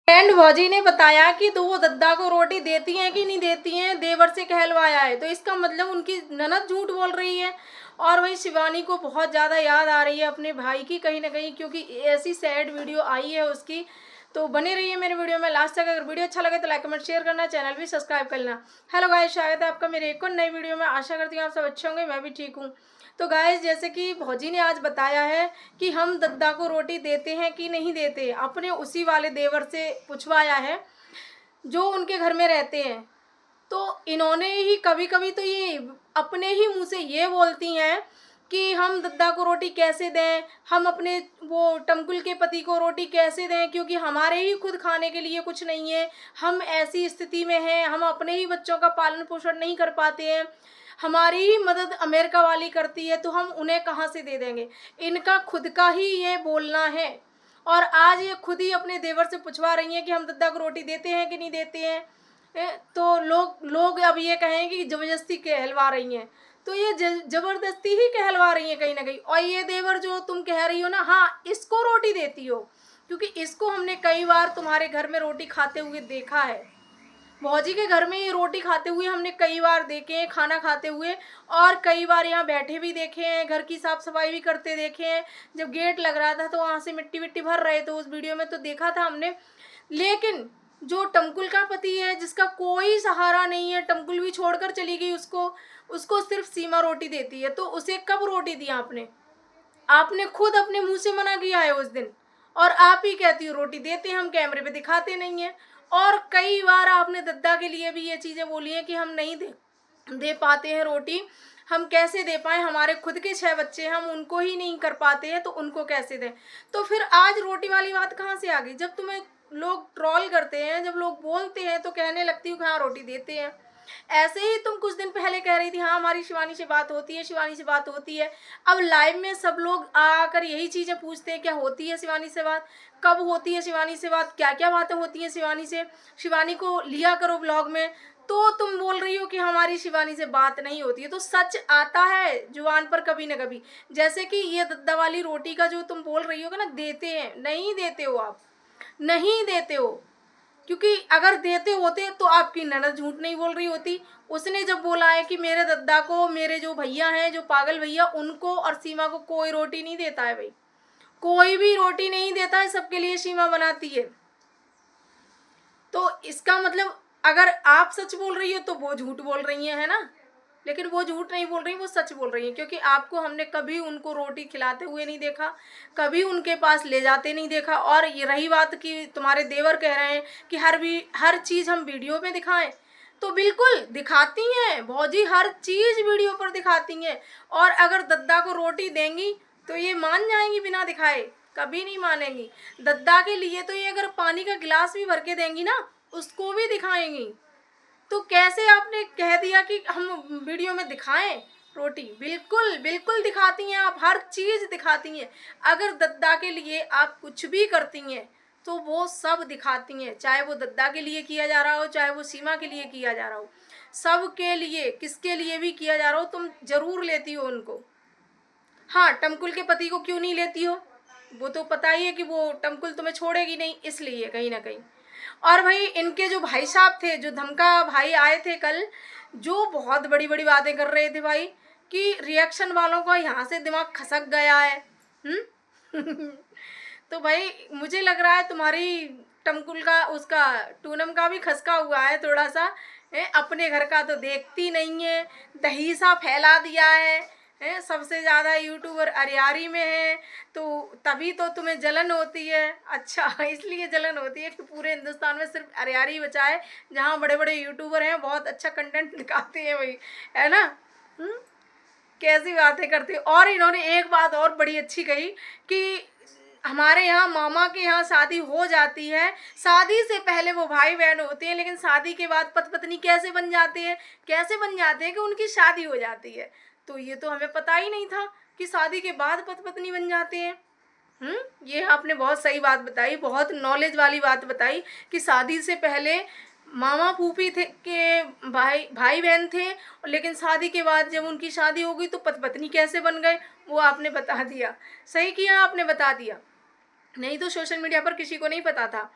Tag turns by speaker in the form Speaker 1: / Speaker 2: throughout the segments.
Speaker 1: And भौजी ने बताया कि तो वो दद्दा को रोटी देती हैं कि नहीं देती हैं, देवर से कहलवाया है, तो इसका मतलब उनकी ननद झूठ बोल रही है। और वहीं शिवानी को बहुत ज़्यादा याद आ रही है अपने भाई की कहीं ना कहीं, क्योंकि ऐसी सैड वीडियो आई है उसकी। तो बने रहिए मेरे वीडियो में लास्ट तक। अगर वीडियो अच्छा लगे तो लाइक कमेंट शेयर करना, चैनल भी सब्सक्राइब करना। हेलो गाइस, स्वागत है आपका मेरे एक और नई वीडियो में। आशा करती हूँ आप सब अच्छे होंगे, मैं भी ठीक हूँ। तो गाइस, जैसे कि भौजी ने आज बताया है कि हम दद्दा को रोटी देते हैं कि नहीं देते, अपने उसी वाले देवर से पूछवाया है जो उनके घर में रहते हैं। तो इन्होंने ही कभी कभी तो ये अपने ही मुंह से ये बोलती हैं कि हम दद्दा को रोटी कैसे दें, हम अपने वो टमकुल के पति को रोटी कैसे दें, क्योंकि हमारे ही खुद खाने के लिए कुछ नहीं है, हम ऐसी स्थिति में हैं, हम अपने ही बच्चों का पालन पोषण नहीं कर पाते हैं, हमारी ही मदद अमेरिका वाली करती है, तो हम उन्हें कहाँ से दे देंगे। इनका खुद का ही ये बोलना है। और आज ये खुद ही अपने देवर से पूछवा रही हैं कि हम दद्दा को रोटी देते हैं कि नहीं देते हैं। तो लोग लोग अब ये कहें कि जबरदस्ती कहलवा रही हैं, तो ये जबरदस्ती ही कहलवा रही हैं कहीं ना कहीं। और ये देवर जो तुम कह रही हो ना, हाँ इसको रोटी देती हो, क्योंकि इसको हमने कई बार तुम्हारे घर में रोटी खाते हुए देखा है। भौजी के घर में ये रोटी खाते हुए हमने कई बार देखे हैं, खाना खाते हुए। और कई बार यहाँ बैठे भी देखे हैं, घर की साफ सफाई भी करते देखे हैं। जब गेट लग रहा था तो वहाँ से मिट्टी विट्टी भर रहे थे, उस वीडियो में तो देखा था हमने। लेकिन जो टमकुल का पति है, जिसका कोई सहारा नहीं है, टमकुल भी छोड़कर चली गई उसको, उसको सिर्फ सीमा रोटी देती है। तो उसे कब रोटी दी आपने? आपने खुद अपने मुंह से मना किया है उस दिन। और आप ही कहती हो रोटी देते हैं, हम कैमरे पे दिखाते नहीं हैं। और कई बार आपने दद्दा के लिए भी ये चीज़ें बोली हैं कि हम नहीं दे पाते हैं रोटी, हम कैसे दे पाएँ, हमारे खुद के 6 बच्चे हैं, हम उनको ही नहीं कर पाते हैं, तो उनको कैसे दें। तो फिर आज रोटी वाली बात कहाँ से आ गई? जब तुम्हें लोग ट्रोल करते हैं, जब लोग बोलते हैं, तो कहने लगती हूँ कि हाँ रोटी देते हैं। ऐसे ही तुम कुछ दिन पहले कह रही थी हाँ हमारी शिवानी से बात होती है, शिवानी से बात होती है। अब लाइव में सब लोग आकर यही चीज़ें पूछते हैं, क्या होती है शिवानी से बात, कब होती है शिवानी से बात, क्या क्या बातें होती हैं शिवानी से, शिवानी को लिया करो ब्लॉग में। तो तुम बोल रही हो कि हमारी शिवानी से बात नहीं होती है। तो सच आता है जुबान पर कभी ना कभी। जैसे कि ये दद्दा वाली रोटी का जो तुम बोल रही हो ना, देते हैं, नहीं देते हो आप, नहीं देते हो। क्योंकि अगर देते होते तो आपकी ननद झूठ नहीं बोल रही होती। उसने जब बोला है कि मेरे दद्दा को, मेरे जो भैया हैं, जो पागल भैया, उनको और सीमा को कोई रोटी नहीं देता है भाई, कोई भी रोटी नहीं देता है, सबके लिए सीमा बनाती है। तो इसका मतलब अगर आप सच बोल रही हो तो वो झूठ बोल रही है ना। लेकिन वो झूठ नहीं बोल रही, वो सच बोल रही है, क्योंकि आपको हमने कभी उनको रोटी खिलाते हुए नहीं देखा, कभी उनके पास ले जाते नहीं देखा। और ये रही बात कि तुम्हारे देवर कह रहे हैं कि हर चीज़ हम वीडियो में दिखाएं, तो बिल्कुल दिखाती हैं भौजी, हर चीज़ वीडियो पर दिखाती हैं। और अगर दद्दा को रोटी देंगी तो ये मान जाएंगी बिना दिखाए? कभी नहीं मानेंगी। दद्दा के लिए तो ये अगर पानी का गिलास भी भर के देंगी ना, उसको भी दिखाएंगी। तो कैसे आपने कह दिया कि हम वीडियो में दिखाएं रोटी? बिल्कुल बिल्कुल दिखाती हैं आप, हर चीज़ दिखाती हैं। अगर दद्दा के लिए आप कुछ भी करती हैं तो वो सब दिखाती हैं, चाहे वो दद्दा के लिए किया जा रहा हो, चाहे वो सीमा के लिए किया जा रहा हो, सब के लिए, किसके लिए भी किया जा रहा हो, तुम जरूर लेती हो उनको। हाँ, टमकुल के पति को क्यों नहीं लेती हो? वो तो पता ही है कि वो टमकुल तुम्हें छोड़ेगी नहीं, इसलिए कहीं ना कहीं। और भाई इनके जो भाई साहब थे, जो धमका भाई आए थे कल, जो बहुत बड़ी बड़ी बातें कर रहे थे भाई, कि रिएक्शन वालों का यहाँ से दिमाग खसक गया है। तो भाई मुझे लग रहा है तुम्हारी टमकुल का, उसका टूनम का भी खसका हुआ है थोड़ा सा। अपने घर का तो देखती नहीं है, दही सा फैला दिया है, सबसे ज़्यादा यूट्यूबर अरियारी में है, तो तभी तो तुम्हें जलन होती है। अच्छा, इसलिए जलन होती है कि पूरे हिंदुस्तान में सिर्फ अरियारी बचा है, जहाँ बड़े बड़े यूट्यूबर हैं, बहुत अच्छा कंटेंट दिखाते हैं भाई, है ना। कैसी बातें करते हो। और इन्होंने एक बात और बड़ी अच्छी कही कि हमारे यहाँ मामा के यहाँ शादी हो जाती है, शादी से पहले वो भाई बहन होते हैं, लेकिन शादी के बाद पति पत्नी कैसे बन जाते हैं, कैसे बन जाते हैं कि उनकी शादी हो जाती है। तो ये तो हमें पता ही नहीं था कि शादी के बाद पति पत्नी बन जाते हैं। ये आपने बहुत सही बात बताई, बहुत नॉलेज वाली बात बताई कि शादी से पहले मामा फूफी थे के भाई भाई बहन थे, लेकिन शादी के बाद जब उनकी शादी हो गई तो पति पत्नी कैसे बन गए, वो आपने बता दिया। सही किया, आपने बता दिया। नहीं तो सोशल मीडिया पर किसी को नहीं पता था।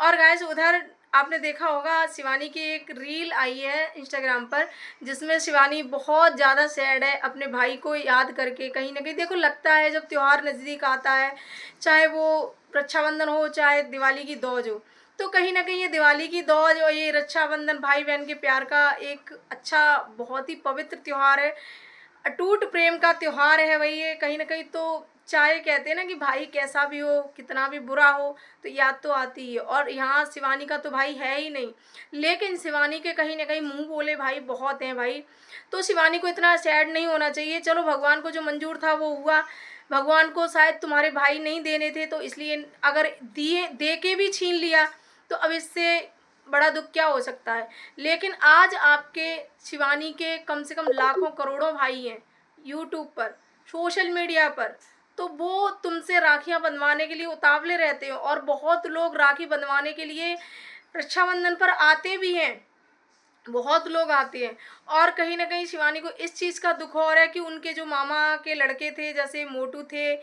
Speaker 1: और गाइस उधर आपने देखा होगा शिवानी की एक रील आई है इंस्टाग्राम पर, जिसमें शिवानी बहुत ज़्यादा सैड है अपने भाई को याद करके। कहीं ना कहीं देखो लगता है जब त्यौहार नज़दीक आता है, चाहे वो रक्षाबंधन हो चाहे दिवाली की दौज हो, तो कहीं ना कहीं ये दिवाली की दौज और ये रक्षाबंधन भाई बहन के प्यार का एक अच्छा बहुत ही पवित्र त्यौहार है, अटूट प्रेम का त्योहार है भाई ये। कहीं ना कहीं तो चाहे कहते हैं ना कि भाई कैसा भी हो कितना भी बुरा हो तो याद तो आती ही है। और यहाँ शिवानी का तो भाई है ही नहीं, लेकिन शिवानी के कहीं ना कहीं मुंह बोले भाई बहुत हैं भाई। तो शिवानी को इतना सैड नहीं होना चाहिए। चलो भगवान को जो मंजूर था वो हुआ, भगवान को शायद तुम्हारे भाई नहीं देने थे तो इसलिए अगर दिए दे के भी छीन लिया तो अब इससे बड़ा दुख क्या हो सकता है। लेकिन आज आपके शिवानी के कम से कम लाखों करोड़ों भाई हैं यूट्यूब पर, सोशल मीडिया पर, तो वो तुमसे राखियां बंधवाने के लिए उतावले रहते हो। और बहुत लोग राखी बंधवाने के लिए रक्षाबंधन पर आते भी हैं, बहुत लोग आते हैं। और कहीं ना कहीं शिवानी को इस चीज़ का दुख हो रहा है कि उनके जो मामा के लड़के थे जैसे मोटू थे,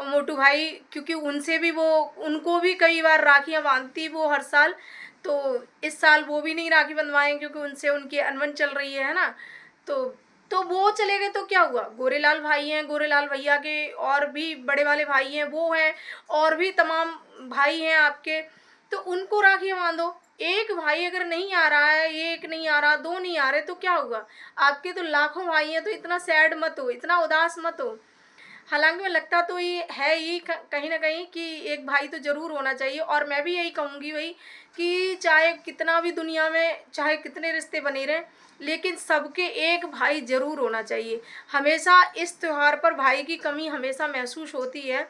Speaker 1: मोटू भाई, क्योंकि उनसे भी वो उनको भी कई बार राखियां बांधती वो हर साल, तो इस साल वो भी नहीं राखी बंधवाएं क्योंकि उनसे उनकी अनबन चल रही है ना। तो तो वो चले गए तो क्या हुआ, गोरेलाल भाई हैं, गोरेलाल भैया के और भी बड़े वाले भाई हैं वो हैं, और भी तमाम भाई हैं आपके, तो उनको राखियां बांधो। एक भाई अगर नहीं आ रहा है, एक नहीं आ रहा, दो नहीं आ रहे तो क्या हुआ, आपके तो लाखों भाई हैं। तो इतना सैड मत हो, इतना उदास मत हो। हालांकि मैं लगता तो ये है ही कहीं ना कहीं कि एक भाई तो ज़रूर होना चाहिए। और मैं भी यही कहूँगी भाई कि चाहे कितना भी दुनिया में चाहे कितने रिश्ते बने रहें, लेकिन सबके एक भाई ज़रूर होना चाहिए। हमेशा इस त्यौहार पर भाई की कमी हमेशा महसूस होती है,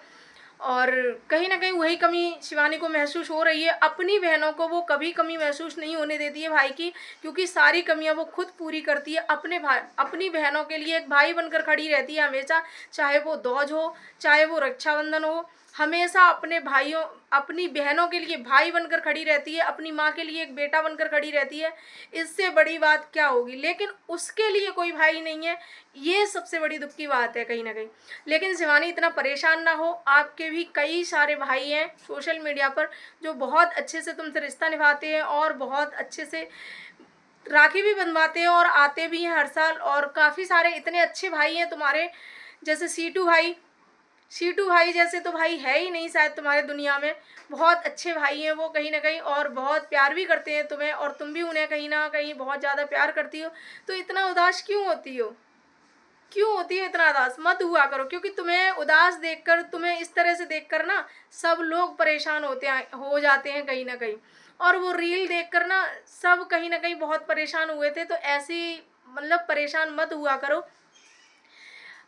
Speaker 1: और कहीं ना कहीं वही कमी शिवानी को महसूस हो रही है। अपनी बहनों को वो कभी कमी महसूस नहीं होने देती है भाई की, क्योंकि सारी कमियां वो खुद पूरी करती है। अपने भाई अपनी बहनों के लिए एक भाई बनकर खड़ी रहती है हमेशा, चाहे वो दौज हो चाहे वो रक्षाबंधन हो, हमेशा अपने भाइयों अपनी बहनों के लिए भाई बनकर खड़ी रहती है, अपनी माँ के लिए एक बेटा बनकर खड़ी रहती है। इससे बड़ी बात क्या होगी, लेकिन उसके लिए कोई भाई नहीं है, ये सबसे बड़ी दुख की बात है कहीं ना कहीं। लेकिन शिवानी इतना परेशान ना हो, आपके भी कई सारे भाई हैं सोशल मीडिया पर जो बहुत अच्छे से तुमसे रिश्ता निभाते हैं और बहुत अच्छे से राखी भी बंधवाते हैं और आते भी हैं हर साल। और काफ़ी सारे इतने अच्छे भाई हैं तुम्हारे, जैसे सीटू भाई जैसे तो भाई है ही नहीं शायद तुम्हारे दुनिया में। बहुत अच्छे भाई हैं वो कहीं ना कहीं, और बहुत प्यार भी करते हैं तुम्हें, और तुम भी उन्हें कहीं ना कहीं बहुत ज़्यादा प्यार करती हो। तो इतना उदास क्यों होती हो, क्यों होती है इतना उदास मत हुआ करो, क्योंकि तुम्हें उदास देखकर, तुम्हें इस तरह से देखकर ना सब लोग परेशान होते हैं, हो जाते हैं कहीं ना कहीं। और वो रील देखकर ना सब कहीं ना कहीं बहुत परेशान हुए थे, तो ऐसी मतलब परेशान मत हुआ करो।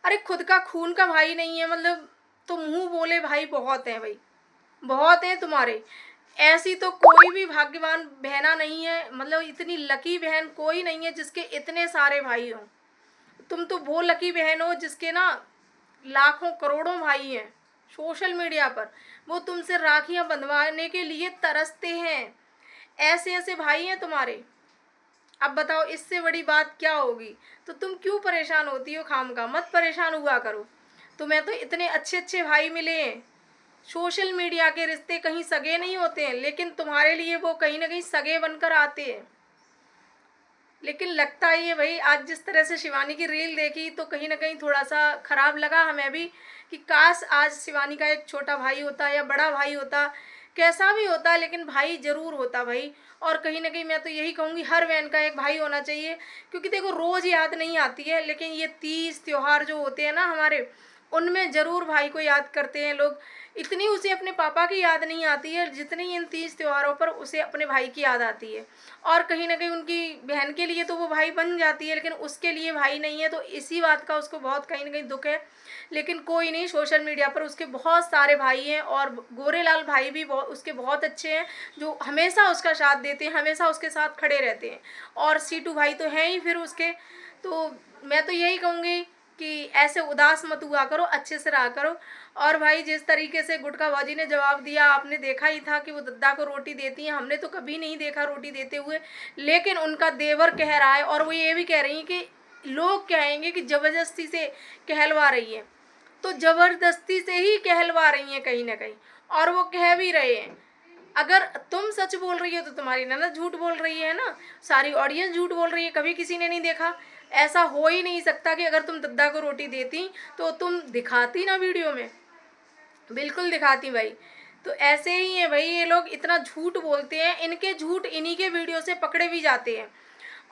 Speaker 1: अरे खुद का खून का भाई नहीं है मतलब, तो मुंह बोले भाई बहुत हैं भाई, बहुत हैं तुम्हारे। ऐसी तो कोई भी भाग्यवान बहना नहीं है, मतलब इतनी लकी बहन कोई नहीं है जिसके इतने सारे भाई हों। तुम तो वो लकी बहन हो जिसके ना लाखों करोड़ों भाई हैं सोशल मीडिया पर, वो तुमसे राखियां बंधवाने के लिए तरसते हैं। ऐसे ऐसे भाई हैं तुम्हारे। अब बताओ इससे बड़ी बात क्या होगी। तो तुम क्यों परेशान होती हो खामखा, मत परेशान हुआ करो। तुम्हें तो इतने अच्छे अच्छे भाई मिले हैं। सोशल मीडिया के रिश्ते कहीं सगे नहीं होते हैं, लेकिन तुम्हारे लिए वो कहीं ना कहीं सगे बनकर आते हैं। लेकिन लगता ही है भाई, आज जिस तरह से शिवानी की रील देखी तो कहीं ना कहीं थोड़ा सा खराब लगा हमें भी, कि काश आज शिवानी का एक छोटा भाई होता या बड़ा भाई होता, कैसा भी होता, लेकिन भाई ज़रूर होता भाई। और कहीं ना कहीं मैं तो यही कहूँगी हर बहन का एक भाई होना चाहिए, क्योंकि देखो रोज़ याद नहीं आती है, लेकिन ये तीज त्यौहार जो होते हैं ना हमारे, उनमें ज़रूर भाई को याद करते हैं लोग। इतनी उसे अपने पापा की याद नहीं आती है जितनी इन तीज त्योहारों पर उसे अपने भाई की याद आती है। और कहीं ना कहीं उनकी बहन के लिए तो वो भाई बन जाती है, लेकिन उसके लिए भाई नहीं है, तो इसी बात का उसको बहुत कहीं ना कहीं दुख है। लेकिन कोई नहीं, सोशल मीडिया पर उसके बहुत सारे भाई हैं, और गोरेलाल भाई भी बहुत उसके बहुत अच्छे हैं, जो हमेशा उसका साथ देते हैं, हमेशा उसके साथ खड़े रहते हैं। और सीटू भाई तो हैं ही फिर उसके। तो मैं तो यही कहूँगी कि ऐसे उदास मत हुआ करो, अच्छे से रहा करो। और भाई जिस तरीके से गुटखा बाजी ने जवाब दिया, आपने देखा ही था कि वो दद्दा को रोटी देती हैं, हमने तो कभी नहीं देखा रोटी देते हुए, लेकिन उनका देवर कह रहा है, और वो ये भी कह रही हैं कि लोग कहेंगे कि ज़बरदस्ती से कहलवा रही है, तो ज़बरदस्ती से ही कहलवा रही हैं कहीं ना कहीं। और वो कह भी रहे हैं अगर तुम सच बोल रही हो तो तुम्हारी ननद झूठ बोल रही है ना, सारी ऑडियंस झूठ बोल रही है, कभी किसी ने नहीं देखा। ऐसा हो ही नहीं सकता कि अगर तुम दद्दा को रोटी देती तो तुम दिखाती ना वीडियो में, बिल्कुल दिखाती भाई। तो ऐसे ही है भाई, ये लोग इतना झूठ बोलते हैं, इनके झूठ इन्हीं के वीडियो से पकड़े भी जाते हैं।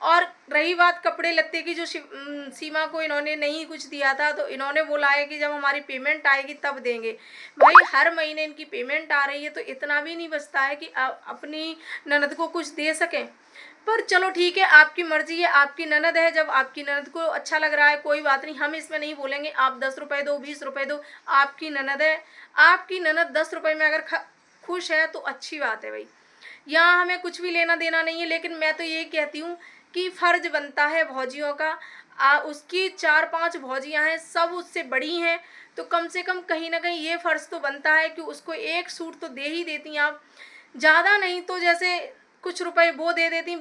Speaker 1: और रही बात कपड़े लत्ते की, जो सीमा को इन्होंने नहीं कुछ दिया था तो इन्होंने बोला है कि जब हमारी पेमेंट आएगी तब देंगे। भाई हर महीने इनकी पेमेंट आ रही है तो इतना भी नहीं बचता है कि अपनी ननद को कुछ दे सकें। पर चलो ठीक है, आपकी मर्जी है, आपकी ननद है, जब आपकी ननद को अच्छा लग रहा है कोई बात नहीं, हम इसमें नहीं बोलेंगे आप 10 रुपये दो 20 रुपये दो, आपकी ननद है। आपकी ननद 10 रुपये में अगर खुश है तो अच्छी बात है भाई, यहाँ हमें कुछ भी लेना देना नहीं है। लेकिन मैं तो ये कहती हूँ कि फर्ज बनता है भौजियों का, उसकी 4-5 भौजियाँ हैं, सब उससे बड़ी हैं, तो कम से कम कहीं ना कहीं ये फ़र्ज़ तो बनता है कि उसको एक सूट तो दे ही देती आप, ज़्यादा नहीं तो जैसे कुछ रुपए वो दे देती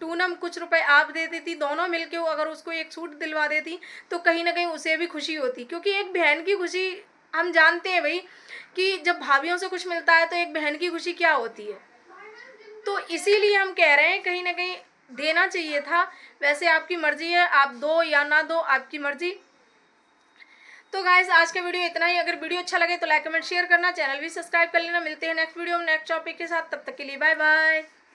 Speaker 1: पूनम, कुछ रुपए आप दे देती, दोनों मिलके वो अगर उसको एक सूट दिलवा देती तो कहीं ना कहीं उसे भी खुशी होती। क्योंकि एक बहन की खुशी हम जानते हैं भाई कि जब भाभीयों से कुछ मिलता है तो एक बहन की खुशी क्या होती है। तो इसीलिए हम कह रहे हैं कहीं ना कहीं देना चाहिए था। वैसे आपकी मर्जी है, आप दो या ना दो, आपकी मर्जी। तो गाइस आज का वीडियो इतना ही। अगर वीडियो अच्छा लगे तो लाइक कमेंट शेयर करना, चैनल भी सब्सक्राइब कर लेना। मिलते हैं नेक्स्ट वीडियो में नेक्स्ट टॉपिक के साथ, तब तक के लिए बाय बाय।